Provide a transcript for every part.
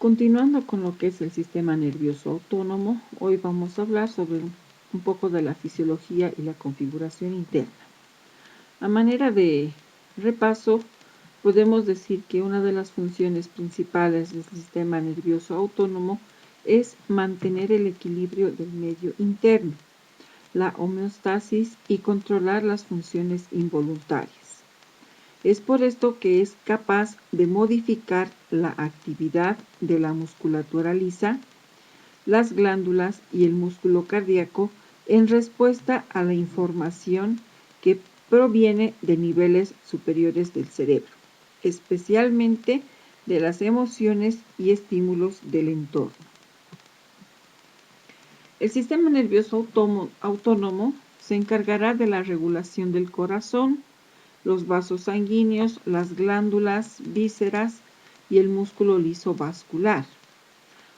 Continuando con lo que es el sistema nervioso autónomo, hoy vamos a hablar sobre un poco de la fisiología y la configuración interna. A manera de repaso, podemos decir que una de las funciones principales del sistema nervioso autónomo es mantener el equilibrio del medio interno, la homeostasis y controlar las funciones involuntarias. Es por esto que es capaz de modificar la actividad de la musculatura lisa, las glándulas y el músculo cardíaco en respuesta a la información que proviene de niveles superiores del cerebro, especialmente de las emociones y estímulos del entorno. El sistema nervioso autónomo se encargará de la regulación del corazón, los vasos sanguíneos, las glándulas, vísceras y el músculo liso vascular.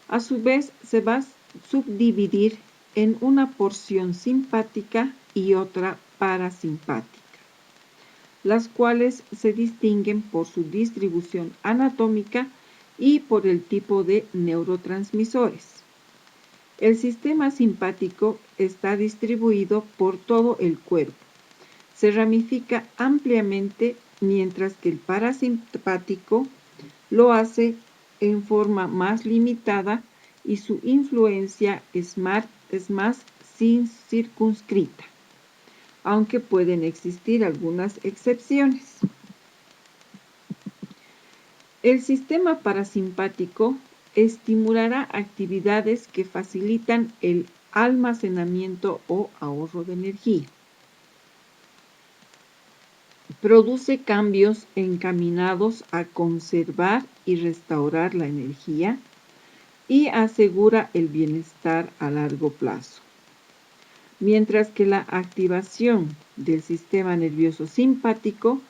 A su vez, se va a subdividir en una porción simpática y otra parasimpática, las cuales se distinguen por su distribución anatómica y por el tipo de neurotransmisores. El sistema simpático está distribuido por todo el cuerpo. Se ramifica ampliamente, mientras que el parasimpático lo hace en forma más limitada y su influencia es más circunscrita, aunque pueden existir algunas excepciones. El sistema parasimpático estimulará actividades que facilitan el almacenamiento o ahorro de energía. Produce cambios encaminados a conservar y restaurar la energía y asegura el bienestar a largo plazo. Mientras que la activación del sistema nervioso simpático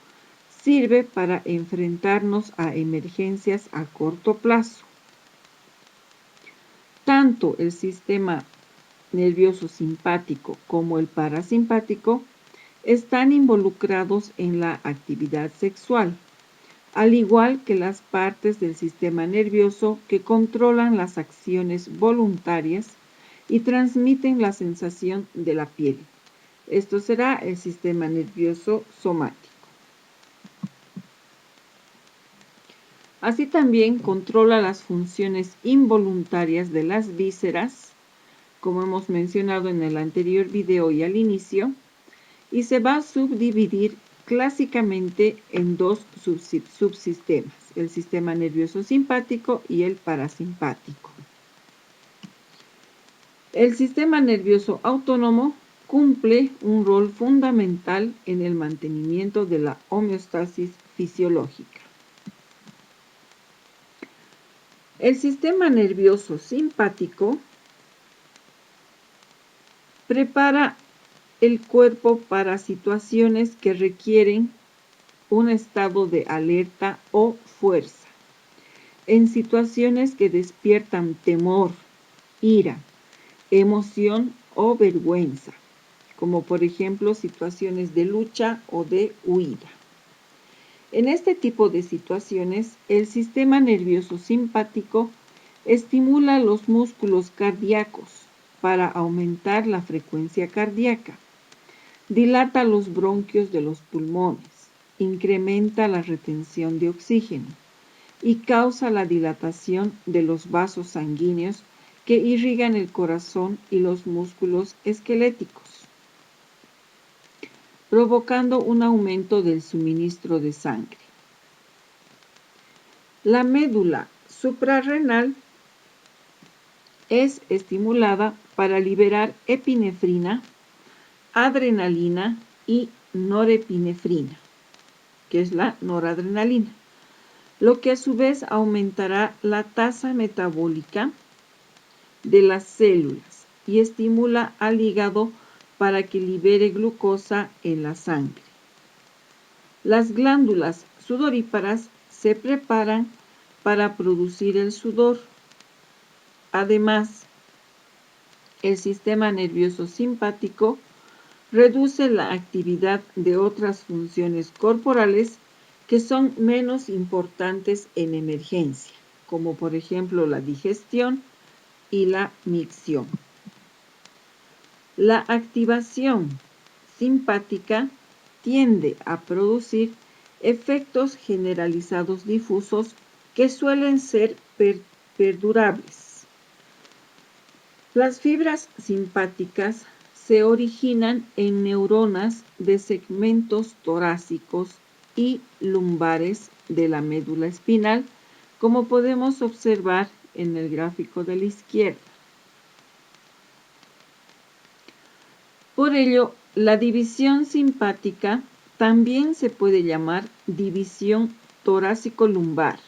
sirve para enfrentarnos a emergencias a corto plazo. Tanto el sistema nervioso simpático como el parasimpático están involucrados en la actividad sexual, al igual que las partes del sistema nervioso que controlan las acciones voluntarias y transmiten la sensación de la piel. Esto será el sistema nervioso somático. Así también controla las funciones involuntarias de las vísceras, como hemos mencionado en el anterior video y al inicio, y se va a subdividir clásicamente en dos subsistemas, el sistema nervioso simpático y el parasimpático. El sistema nervioso autónomo cumple un rol fundamental en el mantenimiento de la homeostasis fisiológica. El sistema nervioso simpático prepara el cuerpo para situaciones que requieren un estado de alerta o fuerza. En situaciones que despiertan temor, ira, emoción o vergüenza, como por ejemplo situaciones de lucha o de huida. En este tipo de situaciones, el sistema nervioso simpático estimula los músculos cardíacos para aumentar la frecuencia cardíaca, dilata los bronquios de los pulmones, incrementa la retención de oxígeno y causa la dilatación de los vasos sanguíneos que irrigan el corazón y los músculos esqueléticos, provocando un aumento del suministro de sangre. La médula suprarrenal es estimulada para liberar epinefrina, adrenalina y norepinefrina, que es la noradrenalina, lo que a su vez aumentará la tasa metabólica de las células y estimula al hígado para que libere glucosa en la sangre. Las glándulas sudoríparas se preparan para producir el sudor. Además, el sistema nervioso simpático reduce la actividad de otras funciones corporales que son menos importantes en emergencia. como por ejemplo la digestión y la micción. La activación simpática tiende a producir efectos generalizados difusos que suelen ser perdurables. Las fibras simpáticas se originan en neuronas de segmentos torácicos y lumbares de la médula espinal, como podemos observar en el gráfico de la izquierda. Por ello, la división simpática también se puede llamar división torácico-lumbar.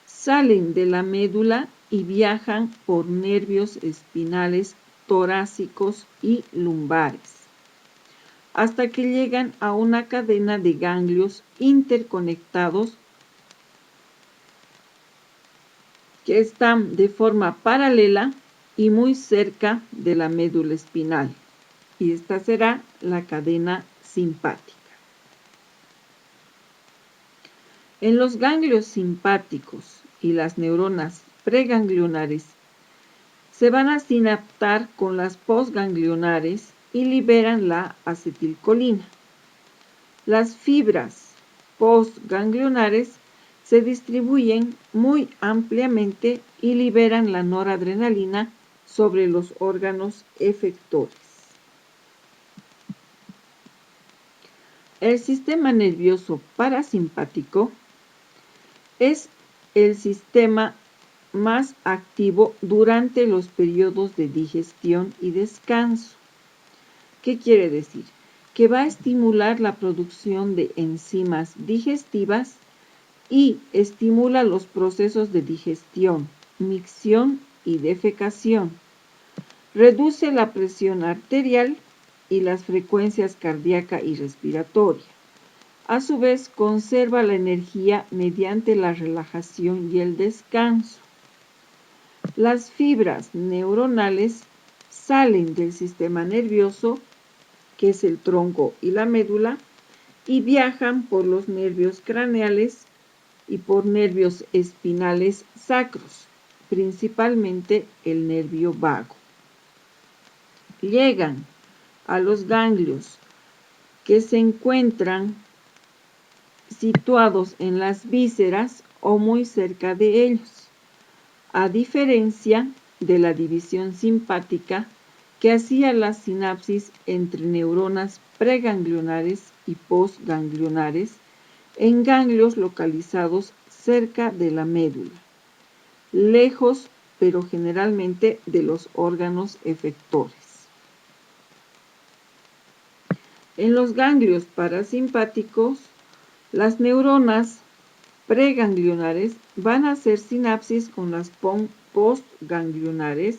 Salen de la médula y viajan por nervios espinales torácicos y lumbares, hasta que llegan a una cadena de ganglios interconectados que están de forma paralela y muy cerca de la médula espinal, y esta será la cadena simpática. En los ganglios simpáticos y las neuronas preganglionares se van a sinaptar con las postganglionares y liberan la acetilcolina. Las fibras postganglionares se distribuyen muy ampliamente y liberan la noradrenalina sobre los órganos efectores. El sistema nervioso parasimpático es el sistema más activo durante los periodos de digestión y descanso. ¿Qué quiere decir? Que va a estimular la producción de enzimas digestivas y estimula los procesos de digestión, micción y defecación. Reduce la presión arterial y las frecuencias cardíaca y respiratoria. A su vez, conserva la energía mediante la relajación y el descanso. Las fibras neuronales salen del sistema nervioso, que es el tronco y la médula, y viajan por los nervios craneales y por nervios espinales sacros, principalmente el nervio vago. Llegan a los ganglios que se encuentran situados en las vísceras o muy cerca de ellos, a diferencia de la división simpática que hacía la sinapsis entre neuronas preganglionares y postganglionares en ganglios localizados cerca de la médula, lejos pero generalmente de los órganos efectores. En los ganglios parasimpáticos, las neuronas preganglionares van a hacer sinapsis con las postganglionares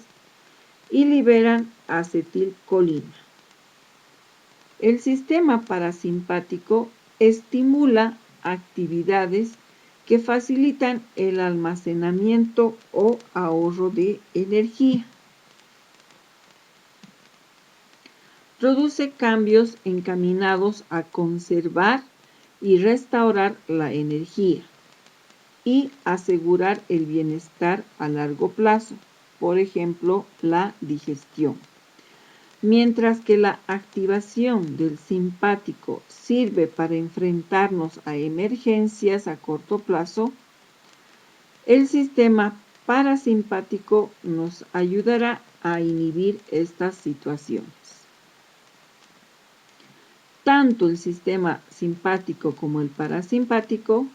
y liberan acetilcolina. El sistema parasimpático estimula actividades que facilitan el almacenamiento o ahorro de energía. Produce cambios encaminados a conservar y restaurar la energía y asegurar el bienestar a largo plazo, por ejemplo, la digestión. Mientras que la activación del simpático sirve para enfrentarnos a emergencias a corto plazo, el sistema parasimpático nos ayudará a inhibir estas situaciones. Tanto el sistema simpático como el parasimpático,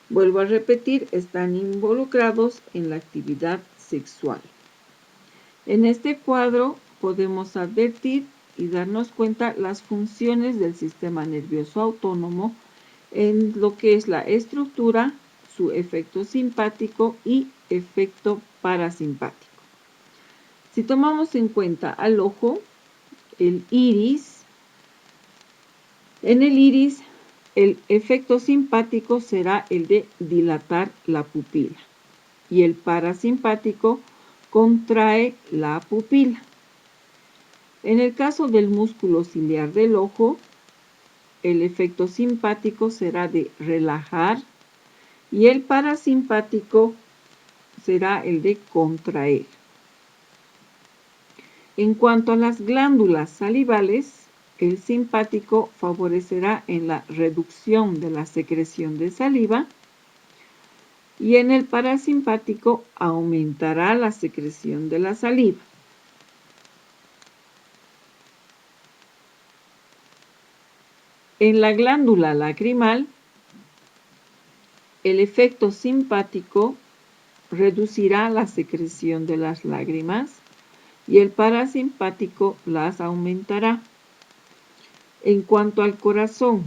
vuelvo a repetir, están involucrados en la actividad sexual. En este cuadro podemos advertir y darnos cuenta las funciones del sistema nervioso autónomo en lo que es la estructura, su efecto simpático y efecto parasimpático. Si tomamos en cuenta al ojo, el iris, en el iris el efecto simpático será el de dilatar la pupila y el parasimpático contrae la pupila. En el caso del músculo ciliar del ojo, el efecto simpático será de relajar y el parasimpático será el de contraer. En cuanto a las glándulas salivales, el simpático favorecerá en la reducción de la secreción de saliva y en el parasimpático aumentará la secreción de la saliva. En la glándula lacrimal, el efecto simpático reducirá la secreción de las lágrimas y el parasimpático las aumentará. En cuanto al corazón,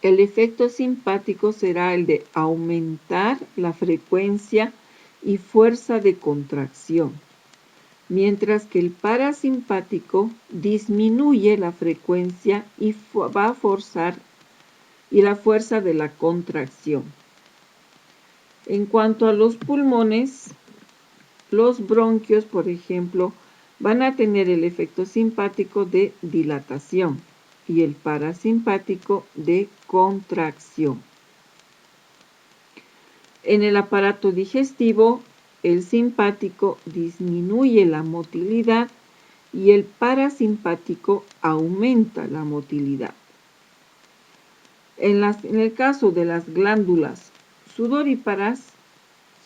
el efecto simpático será el de aumentar la frecuencia y fuerza de contracción, mientras que el parasimpático disminuye la frecuencia y va a forzar y la fuerza de la contracción. En cuanto a los pulmones, los bronquios, por ejemplo, van a tener el efecto simpático de dilatación y el parasimpático de contracción. En el aparato digestivo, el simpático disminuye la motilidad y el parasimpático aumenta la motilidad. En el caso de las glándulas sudoríparas,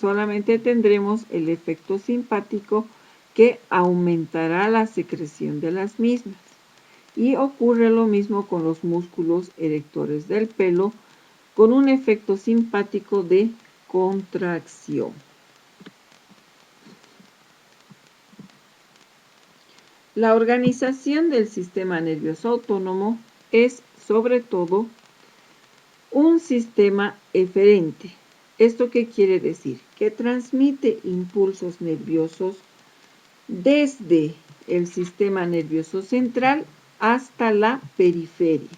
solamente tendremos el efecto simpático que aumentará la secreción de las mismas. Y ocurre lo mismo con los músculos erectores del pelo, con un efecto simpático de contracción. La organización del sistema nervioso autónomo es, sobre todo, un sistema eferente. ¿Esto qué quiere decir? Que transmite impulsos nerviosos desde el sistema nervioso central hasta la periferia,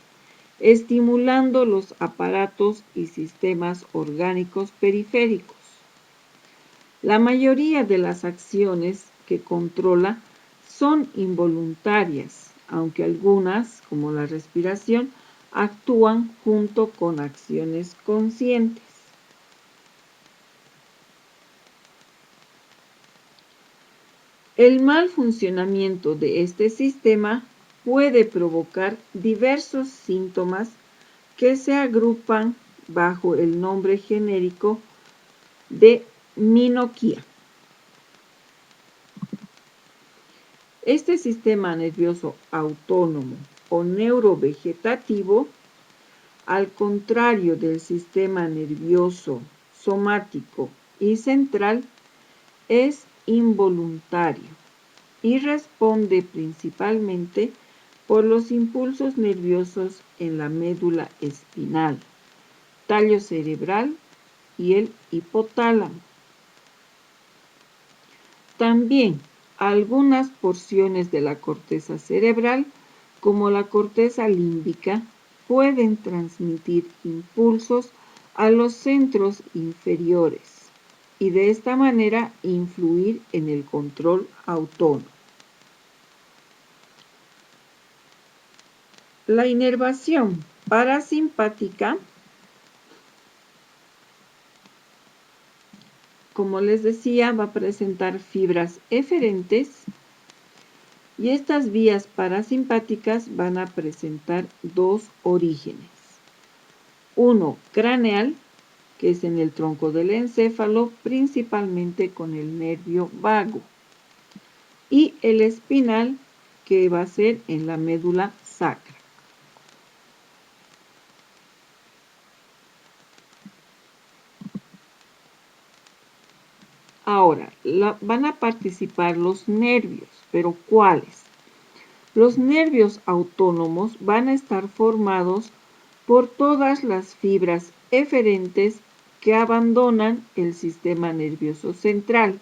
estimulando los aparatos y sistemas orgánicos periféricos. La mayoría de las acciones que controla son involuntarias, aunque algunas, como la respiración, actúan junto con acciones conscientes. El mal funcionamiento de este sistema puede provocar diversos síntomas que se agrupan bajo el nombre genérico de minoquía. Este sistema nervioso autónomo o neurovegetativo, al contrario del sistema nervioso somático y central, es involuntario y responde principalmente por los impulsos nerviosos en la médula espinal, tallo cerebral y el hipotálamo. También algunas porciones de la corteza cerebral, como la corteza límbica, pueden transmitir impulsos a los centros inferiores y de esta manera influir en el control autónomo. La inervación parasimpática, como les decía, va a presentar fibras eferentes y estas vías parasimpáticas van a presentar dos orígenes. Uno craneal, que es en el tronco del encéfalo, principalmente con el nervio vago, y el espinal, que va a ser en la médula sacra. Ahora, van a participar los nervios, pero ¿cuáles? Los nervios autónomos van a estar formados por todas las fibras eferentes que abandonan el sistema nervioso central,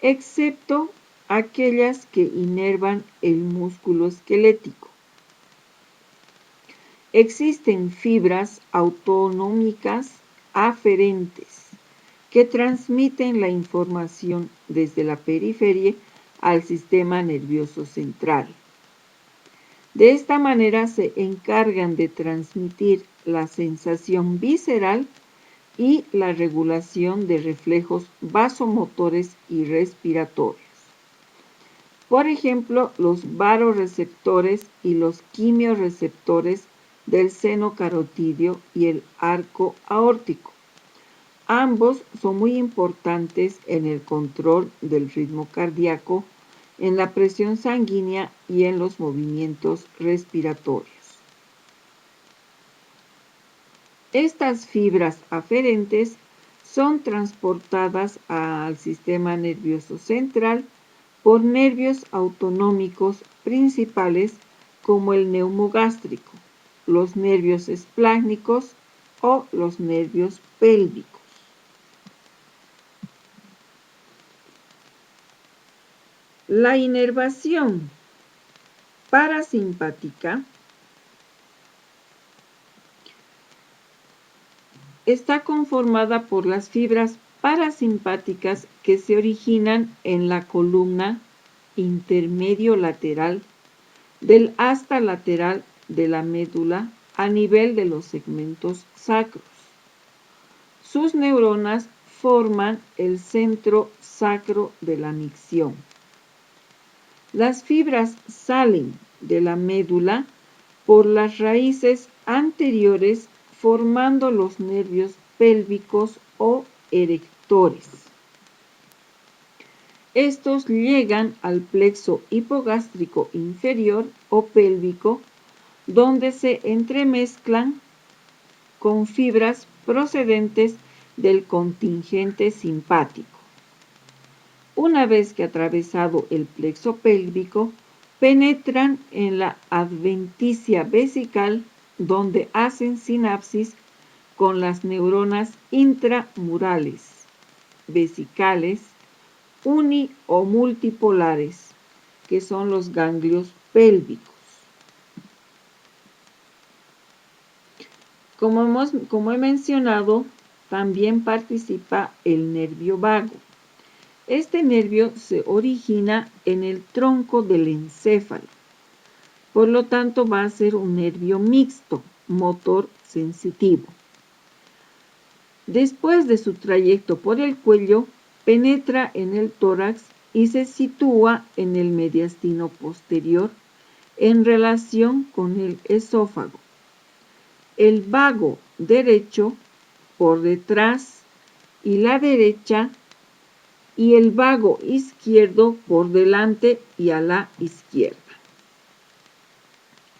excepto aquellas que inervan el músculo esquelético. Existen fibras autonómicas aferentes que transmiten la información desde la periferia al sistema nervioso central. De esta manera se encargan de transmitir la sensación visceral y la regulación de reflejos vasomotores y respiratorios. Por ejemplo, los varoreceptores y los quimiorreceptores del seno carotidio y el arco aórtico. Ambos son muy importantes en el control del ritmo cardíaco, en la presión sanguínea y en los movimientos respiratorios. Estas fibras aferentes son transportadas al sistema nervioso central por nervios autonómicos principales como el neumogástrico, los nervios esplácnicos o los nervios pélvicos. La inervación parasimpática está conformada por las fibras parasimpáticas que se originan en la columna intermedio lateral del asta lateral de la médula a nivel de los segmentos sacros. Sus neuronas forman el centro sacro de la micción. Las fibras salen de la médula por las raíces anteriores formando los nervios pélvicos o erectores. Estos llegan al plexo hipogástrico inferior o pélvico, donde se entremezclan con fibras procedentes del contingente simpático. Una vez que atravesado el plexo pélvico, penetran en la adventicia vesical, donde hacen sinapsis con las neuronas intramurales, vesicales, uni o multipolares, que son los ganglios pélvicos. Como he mencionado, también participa el nervio vago. Este nervio se origina en el tronco del encéfalo. Por lo tanto, va a ser un nervio mixto, motor sensitivo. Después de su trayecto por el cuello, penetra en el tórax y se sitúa en el mediastino posterior en relación con el esófago. El vago derecho por detrás y la derecha y el vago izquierdo por delante y a la izquierda.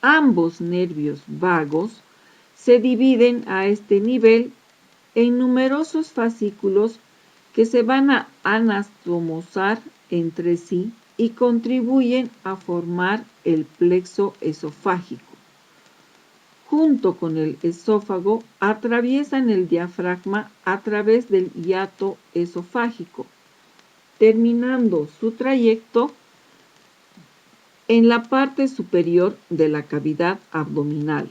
Ambos nervios vagos se dividen a este nivel en numerosos fascículos que se van a anastomosar entre sí y contribuyen a formar el plexo esofágico. Junto con el esófago, atraviesan el diafragma a través del hiato esofágico, terminando su trayecto en la parte superior de la cavidad abdominal.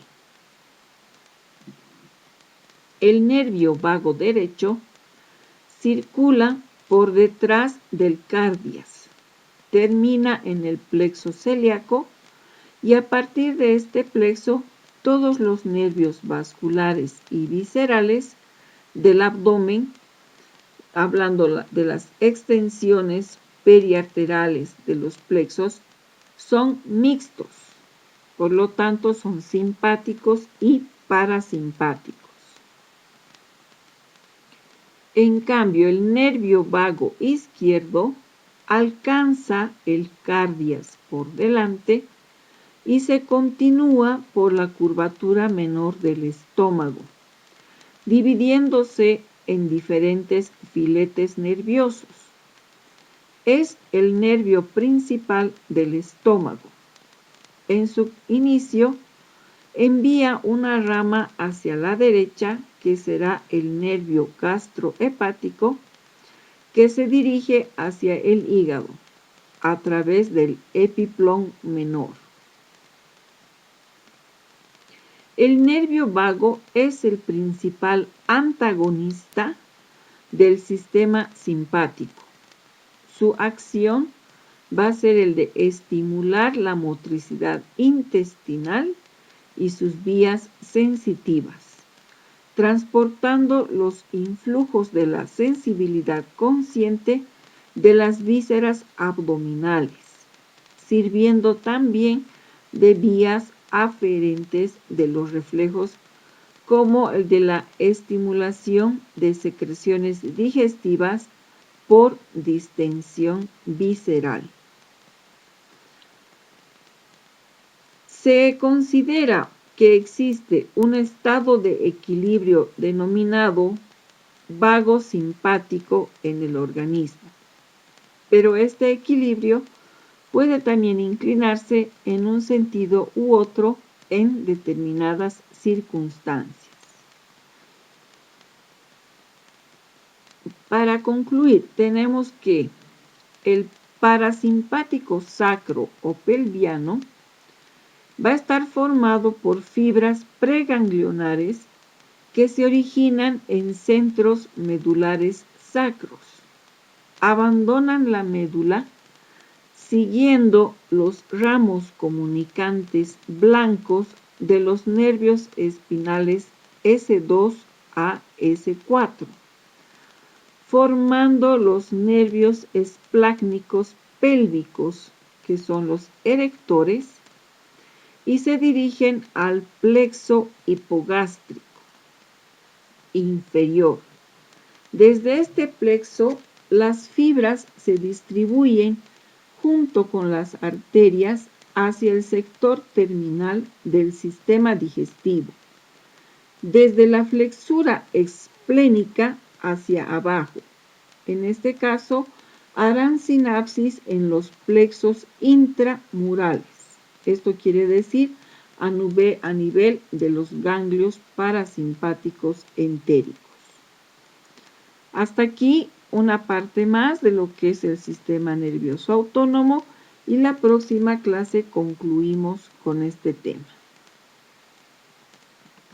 El nervio vago derecho circula por detrás del cardias, termina en el plexo celíaco y a partir de este plexo todos los nervios vasculares y viscerales del abdomen, hablando de las extensiones periarterales de los plexos, son mixtos, por lo tanto son simpáticos y parasimpáticos. En cambio, el nervio vago izquierdo alcanza el cardias por delante y se continúa por la curvatura menor del estómago, dividiéndose en diferentes filetes nerviosos. Es el nervio principal del estómago. En su inicio, envía una rama hacia la derecha, que será el nervio gastrohepático, que se dirige hacia el hígado a través del epiplón menor. El nervio vago es el principal antagonista del sistema simpático. Su acción va a ser el de estimular la motricidad intestinal y sus vías sensitivas, transportando los influjos de la sensibilidad consciente de las vísceras abdominales, sirviendo también de vías aferentes de los reflejos como el de la estimulación de secreciones digestivas por distensión visceral. Se considera que existe un estado de equilibrio denominado vago simpático en el organismo, pero este equilibrio puede también inclinarse en un sentido u otro en determinadas circunstancias. Para concluir, tenemos que el parasimpático sacro o pelviano va a estar formado por fibras preganglionares que se originan en centros medulares sacros. Abandonan la médula siguiendo los ramos comunicantes blancos de los nervios espinales S2 a S4, formando los nervios esplácnicos pélvicos, que son los erectores, y se dirigen al plexo hipogástrico inferior. Desde este plexo, las fibras se distribuyen junto con las arterias hacia el sector terminal del sistema digestivo, desde la flexura esplénica hacia abajo. En este caso, harán sinapsis en los plexos intramurales. Esto quiere decir a nivel de los ganglios parasimpáticos entéricos. Hasta aquí una parte más de lo que es el sistema nervioso autónomo y la próxima clase concluimos con este tema.